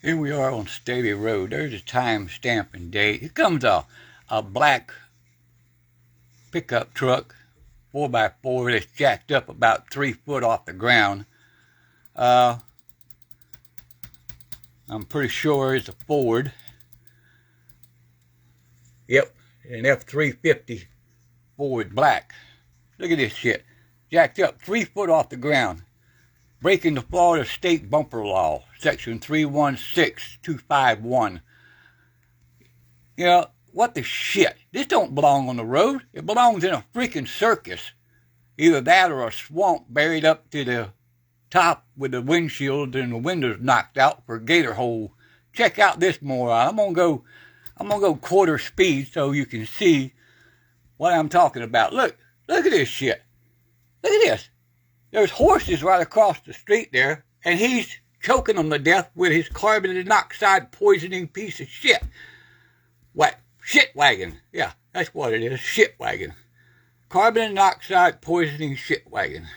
Here we are on Staley Road. There's a time stamp and date. Here comes a black pickup truck, 4x4, that's jacked up about 3 foot off the ground. I'm pretty sure it's a Ford. Yep, an F-350 Ford black. Look at this shit. Jacked up 3 foot off the ground. Breaking the Florida State Bumper Law, Section 316251. You know, what the shit? This don't belong on the road. It belongs in a freaking circus. Either that or a swamp buried up to the top with the windshield and the windows knocked out for a gator hole. Check out this moron. I'm gonna go quarter speed so you can see what I'm talking about. Look at this shit. Look at this. There's horses right across the street there, and he's choking them to death with his carbon monoxide poisoning piece of shit. What? Shit wagon. Yeah, that's what it is. Shit wagon. Carbon monoxide poisoning shit wagon.